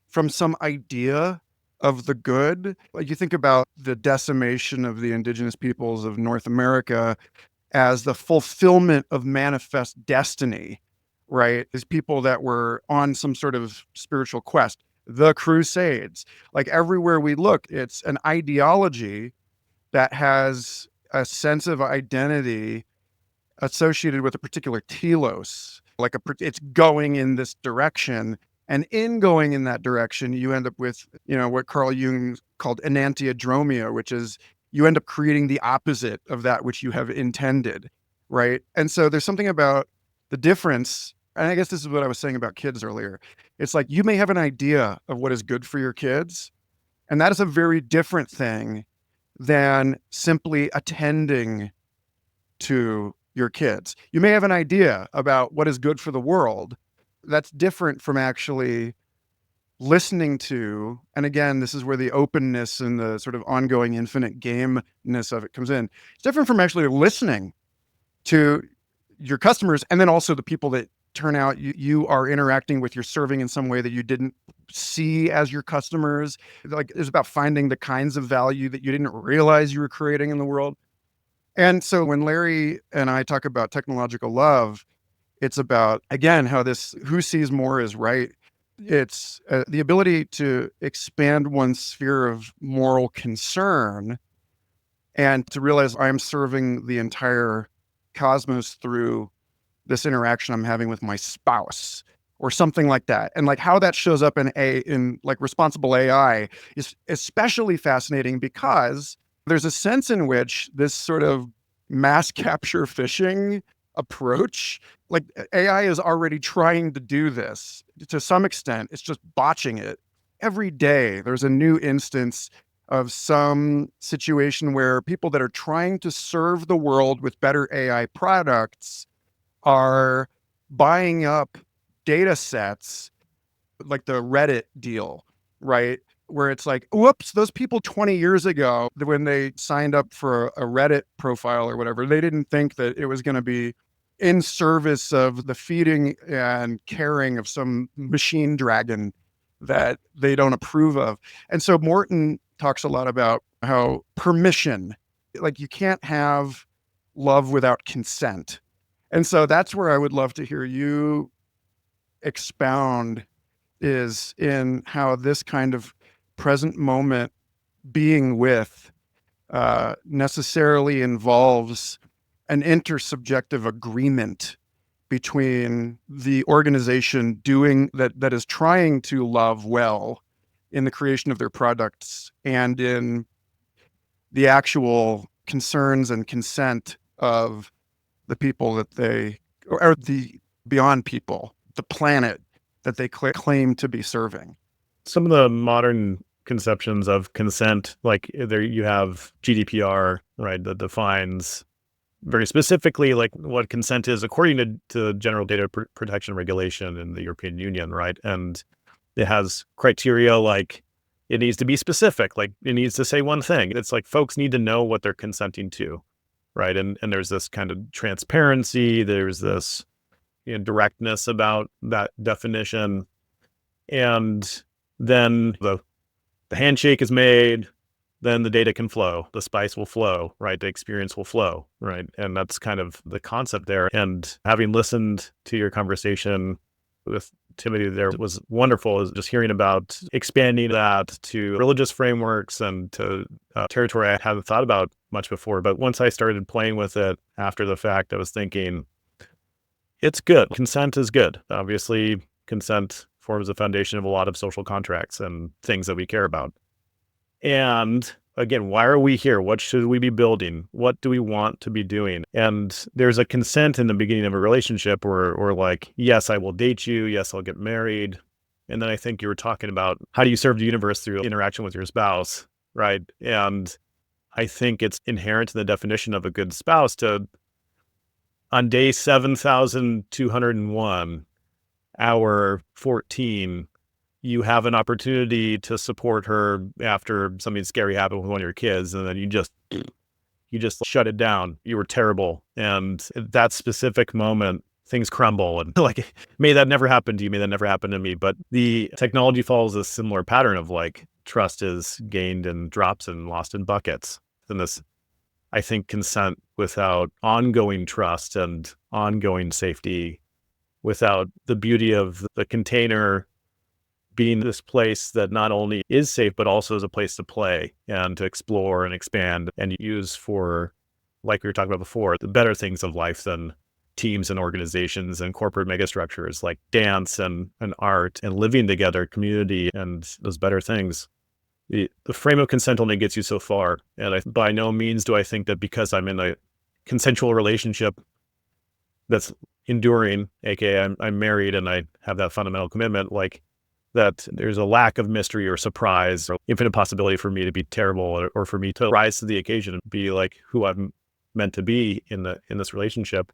from some idea of the good. Like you think about the decimation of the indigenous peoples of North America as the fulfillment of manifest destiny, right? These people that were on some sort of spiritual quest, the Crusades, like everywhere we look, it's an ideology that has a sense of identity associated with a particular telos, like it's going in this direction. And in going in that direction, you end up with, what Carl Jung called enantiodromia, which is you end up creating the opposite of that which you have intended, right? And so there's something about the difference. And I guess this is what I was saying about kids earlier. It's like you may have an idea of what is good for your kids, and that is a very different thing than simply attending to your kids. You may have an idea about what is good for the world. That's different from actually listening to, and again, this is where the openness and the sort of ongoing infinite gameness of it comes in. It's different from actually listening to your customers, and then also the people that turn out you are interacting with, you're serving in some way that you didn't see as your customers. Like it's about finding the kinds of value that you didn't realize you were creating in the world. And so when Larry and I talk about technological love, it's about, again, how this who sees more is right. It's the ability to expand one's sphere of moral concern and to realize I'm serving the entire cosmos through this interaction I'm having with my spouse or something like that. And like how that shows up in like responsible AI is especially fascinating because there's a sense in which this sort of mass capture phishing approach, like AI is already trying to do this to some extent. It's just botching it. Every day there's a new instance of some situation where people that are trying to serve the world with better AI products are buying up data sets like the Reddit deal, right? Where it's like, whoops, those people 20 years ago, when they signed up for a Reddit profile or whatever, they didn't think that it was going to be in service of the feeding and caring of some machine dragon that they don't approve of. And so Morton talks a lot about how permission, like you can't have love without consent. And so that's where I would love to hear you expound, is in how this kind of present moment being with necessarily involves an intersubjective agreement between the organization doing that is trying to love well in the creation of their products and in the actual concerns and consent of the people that they, or the beyond people, the planet that they claim to be serving. Some of the modern conceptions of consent, like there you have GDPR, right, that defines very specifically like what consent is according to general data protection regulation in the European Union, right? And it has criteria like it needs to be specific, like it needs to say one thing. It's like folks need to know what they're consenting to, right? And there's this kind of transparency, there's this directness about that definition. And then the handshake is made, then the data can flow, the spice will flow, right? The experience will flow, right? And that's kind of the concept there. And having listened to your conversation with Timothy there was wonderful, is just hearing about expanding that to religious frameworks and to territory I hadn't thought about much before. But once I started playing with it after the fact, I was thinking, it's good. Consent is good. Obviously, consent forms the foundation of a lot of social contracts and things that we care about. And again, why are we here? What should we be building? What do we want to be doing? And there's a consent in the beginning of a relationship or like, yes, I will date you. Yes, I'll get married. And then I think you were talking about how do you serve the universe through interaction with your spouse, right? And I think it's inherent in the definition of a good spouse to, on day 7,201, hour 14, you have an opportunity to support her after something scary happened with one of your kids, and then you just shut it down. You were terrible. And at that specific moment, things crumble. And like, may that never happen to you, may that never happen to me. But the technology follows a similar pattern of like, trust is gained in drops and lost in buckets. And this, I think, consent without ongoing trust and ongoing safety, without the beauty of the container being this place that not only is safe, but also is a place to play and to explore and expand and use for, like we were talking about before, the better things of life than teams and organizations and corporate megastructures like dance and art and living together, community, and those better things. The frame of consent only gets you so far. And by no means do I think that because I'm in a consensual relationship that's enduring, aka I'm married and I have that fundamental commitment, like that there's a lack of mystery or surprise or infinite possibility for me to be terrible or for me to rise to the occasion and be like who I'm meant to be in this relationship.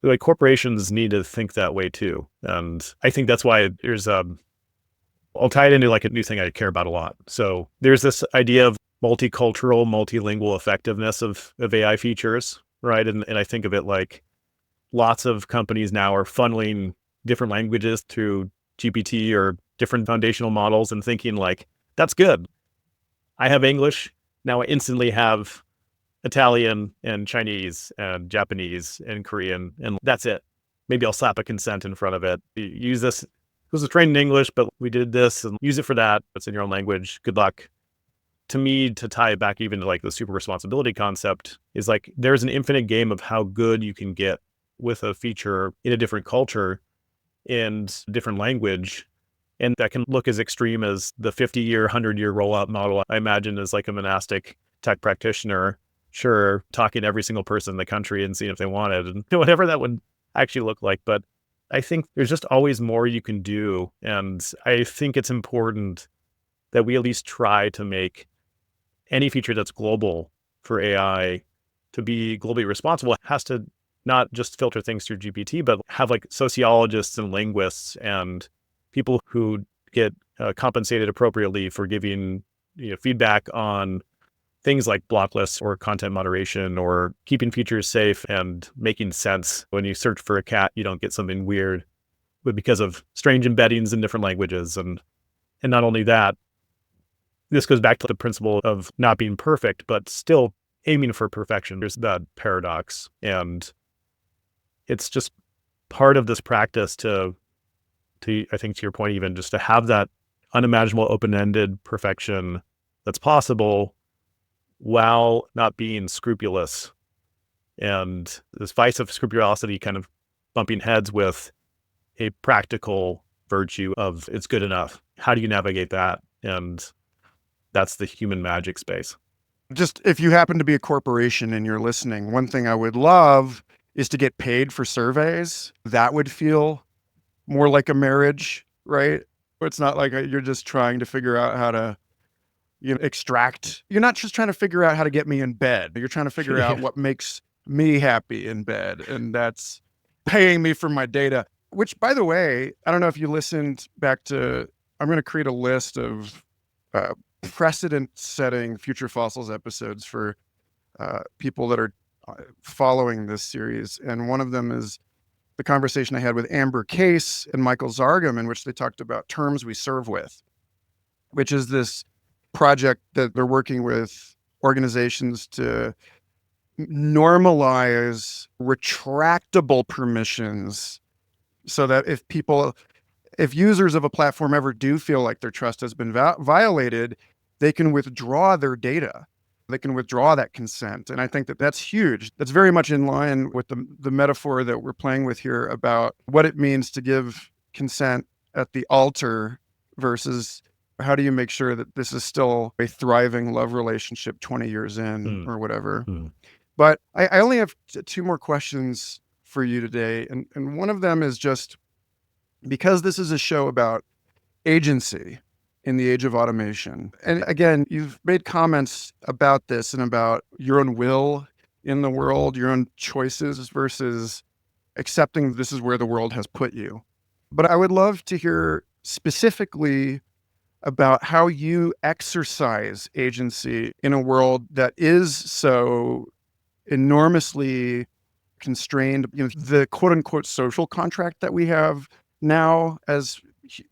Like corporations need to think that way too. And I think that's why there's I'll tie it into like a new thing I care about a lot. So there's this idea of multicultural, multilingual effectiveness of AI features, right? And I think of it like lots of companies now are funneling different languages through GPT or different foundational models and thinking like, that's good. I have English. Now I instantly have Italian and Chinese and Japanese and Korean, and that's it. Maybe I'll slap a consent in front of it. Use this. It was trained in English, but we did this and use it for that. It's in your own language. Good luck. To me, to tie it back even to like the super responsibility concept is like, there's an infinite game of how good you can get with a feature in a different culture and different language. And that can look as extreme as the 50-year, 100-year rollout model. I imagine as like a monastic tech practitioner, sure, talking to every single person in the country and seeing if they wanted and whatever that would actually look like. But I think there's just always more you can do. And I think it's important that we at least try to make any feature that's global for AI to be globally responsible. It has to not just filter things through GPT, but have like sociologists and linguists and people who get compensated appropriately for giving feedback on things like block lists or content moderation or keeping features safe and making sense. When you search for a cat, you don't get something weird, but because of strange embeddings in different languages. And not only that, this goes back to the principle of not being perfect, but still aiming for perfection. There's that paradox. And it's just part of this practice to I think to your point, even just to have that unimaginable open-ended perfection that's possible while not being scrupulous. And this vice of scrupulosity kind of bumping heads with a practical virtue of it's good enough. How do you navigate that? And that's the human magic space. Just if you happen to be a corporation and you're listening, one thing I would love is to get paid for surveys. That would feel more like a marriage, right? It's not like you're just trying to figure out how to, extract. You're not just trying to figure out how to get me in bed. You're trying to figure out what makes me happy in bed. And that's paying me for my data, which, by the way, I don't know if you listened back to, I'm going to create a list of precedent-setting Future Fossils episodes for people that are following this series. And one of them is the conversation I had with Amber Case and Michael Zargham, in which they talked about terms we serve with, which is this project that they're working with organizations to normalize retractable permissions so that if users of a platform ever do feel like their trust has been violated, they can withdraw their data. They can withdraw that consent. And I think that that's huge. That's very much in line with the metaphor that we're playing with here about what it means to give consent at the altar versus how do you make sure that this is still a thriving love relationship 20 years in or whatever. But I only have two more questions for you today. And one of them is just because this is a show about agency in the age of automation. And again, you've made comments about this and about your own will in the world, your own choices versus accepting this is where the world has put you. But I would love to hear specifically about how you exercise agency in a world that is so enormously constrained. The quote unquote social contract that we have now as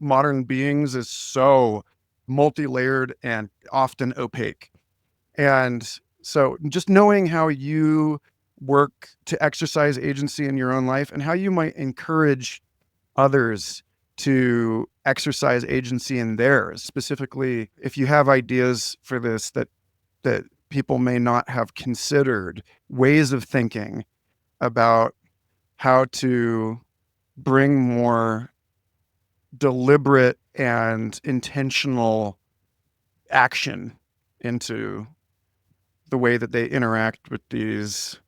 modern beings is so multi-layered and often opaque. And so just knowing how you work to exercise agency in your own life and how you might encourage others to exercise agency in theirs, specifically if you have ideas for this that people may not have considered, ways of thinking about how to bring more deliberate and intentional action into the way that they interact with these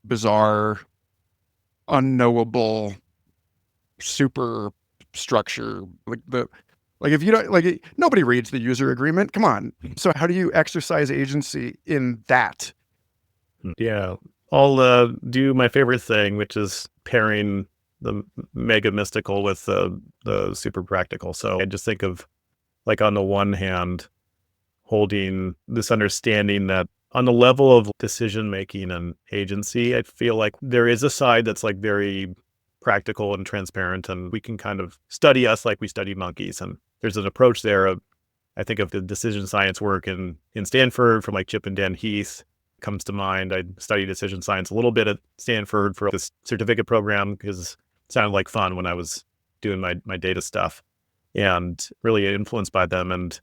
bizarre, unknowable super structure. Like if you don't nobody reads the user agreement. Come on. So how do you exercise agency in that? Yeah. I'll do my favorite thing, which is pairing the mega mystical with the super practical. So I just think of, like, on the one hand, holding this understanding that on the level of decision making and agency, I feel like there is a side that's like very practical and transparent, and we can kind of study us like we study monkeys. And there's an approach there of, I think of the decision science work in Stanford from like Chip and Dan Heath comes to mind. I studied decision science a little bit at Stanford for this certificate program because it sounded like fun when I was doing my data stuff, and really influenced by them. And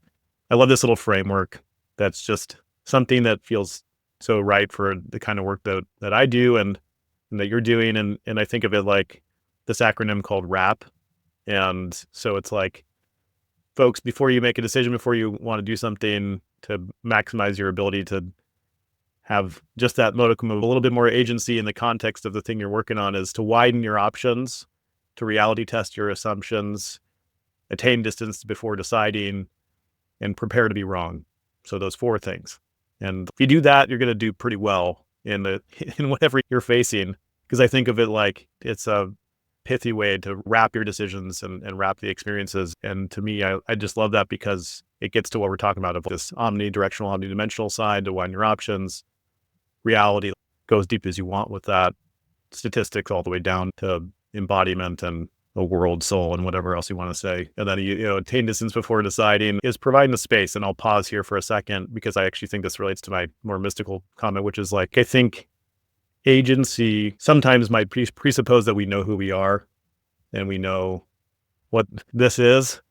I love this little framework that's just something that feels so right for the kind of work that I do and that you're doing. And I think of it like this acronym called WRAP. And so it's like, folks, before you make a decision, before you want to do something to maximize your ability to have just that modicum of a little bit more agency in the context of the thing you're working on, is to widen your options, to reality test your assumptions, attain distance before deciding, and prepare to be wrong. So those 4 things. And if you do that, you're going to do pretty well in whatever you're facing. Because I think of it like it's a pithy way to wrap your decisions and wrap the experiences. And to me, I just love that because it gets to what we're talking about, of this omnidirectional, omnidimensional side, to widen your options. Reality, go as deep as you want with that. Statistics all the way down to embodiment and a world, soul, and whatever else you want to say. And then, attain distance before deciding is providing the space. And I'll pause here for a second because I actually think this relates to my more mystical comment, which is like, I think agency sometimes might presuppose that we know who we are and we know what this is.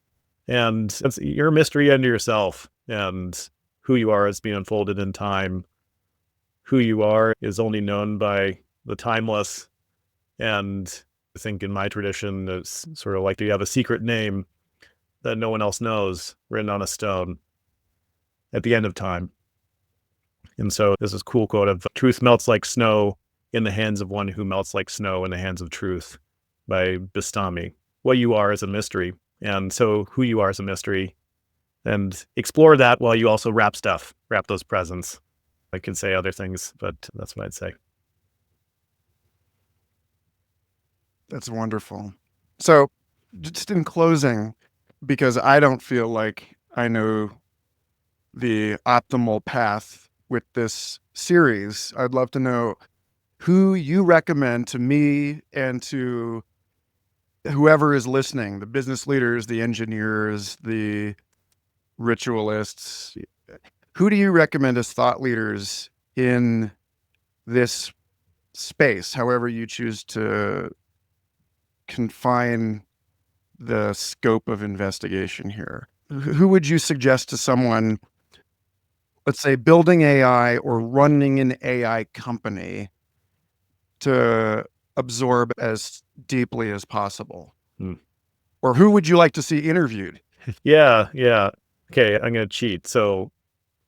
And you're a mystery unto yourself, and who you are is being unfolded in time. Who you are is only known by the timeless. And I think in my tradition, it's sort of like you have a secret name that no one else knows written on a stone at the end of time. And so there's this cool quote of, truth melts like snow in the hands of one who melts like snow in the hands of truth, by Bastami. What you are is a mystery. And so who you are is a mystery. And explore that while you also wrap those presents. I could say other things, but that's what I'd say. That's wonderful. So just in closing, because I don't feel like I know the optimal path with this series, I'd love to know who you recommend to me and to whoever is listening, the business leaders, the engineers, the ritualists. Who do you recommend as thought leaders in this space, however you choose to confine the scope of investigation here? Who would you suggest to someone, let's say, building AI or running an AI company, to absorb as deeply as possible? Or who would you like to see interviewed? Yeah. Okay, I'm going to cheat. So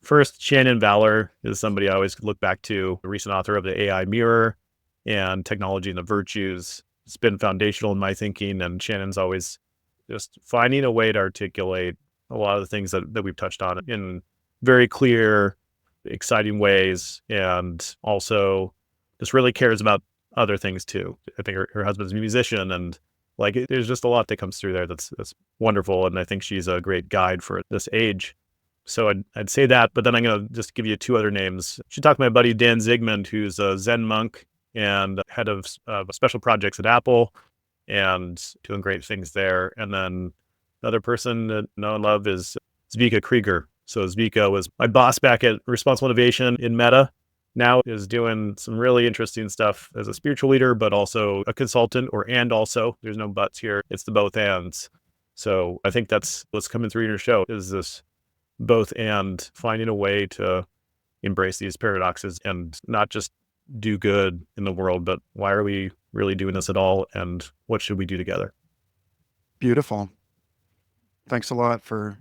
first, Shannon Valor is somebody I always look back to, a recent author of the AI Mirror and Technology and the Virtues. It's been foundational in my thinking, and Shannon's always just finding a way to articulate a lot of the things that we've touched on in very clear, exciting ways, and also just really cares about other things too. I think her husband's a musician, and there's just a lot that comes through there that's wonderful, and I think she's a great guide for this age. So I'd say that, but then I'm going to just give you 2 other names. I should talk to my buddy Dan Zigmund, who's a Zen monk and head of special projects at Apple, and doing great things there. And then another person that I know and love is Zvika Krieger. So Zvika was my boss back at Responsible Innovation in Meta. Now is doing some really interesting stuff as a spiritual leader, but also a consultant, and also, there's no buts here. It's the both ands. So I think that's what's coming through your show, is this both and, finding a way to embrace these paradoxes and not just do good in the world, but why are we really doing this at all? And what should we do together? Beautiful. Thanks a lot for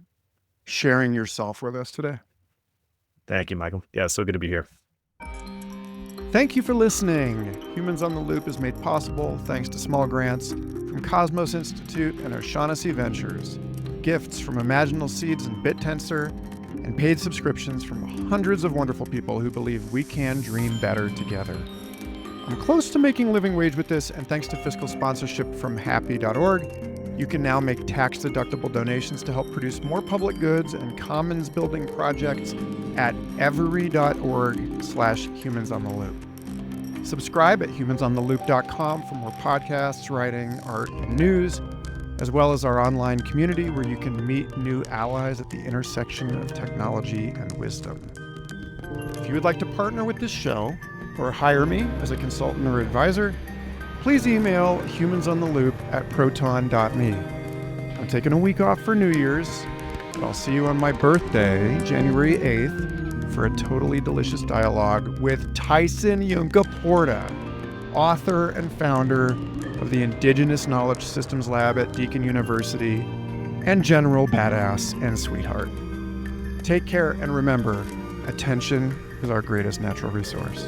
sharing yourself with us today. Thank you, Michael. Yeah, it's so good to be here. Thank you for listening. Humans on the Loop is made possible thanks to small grants from Cosmos Institute and O'Shaughnessy Ventures, gifts from Imaginal Seeds and BitTensor, and paid subscriptions from hundreds of wonderful people who believe we can dream better together. I'm close to making living wage with this, and thanks to fiscal sponsorship from happy.org, you can now make tax-deductible donations to help produce more public goods and commons-building projects at every.org/humansontheloop. Subscribe at humansontheloop.com for more podcasts, writing, art, and news, as well as our online community where you can meet new allies at the intersection of technology and wisdom. If you would like to partner with this show or hire me as a consultant or advisor, please email humansontheloop@proton.me. I'm taking a week off for New Year's, but I'll see you on my birthday, January 8th, for a totally delicious dialogue with Tyson Yunkaporta, author and founder of the Indigenous Knowledge Systems Lab at Deakin University, and general badass and sweetheart. Take care, and remember, attention is our greatest natural resource.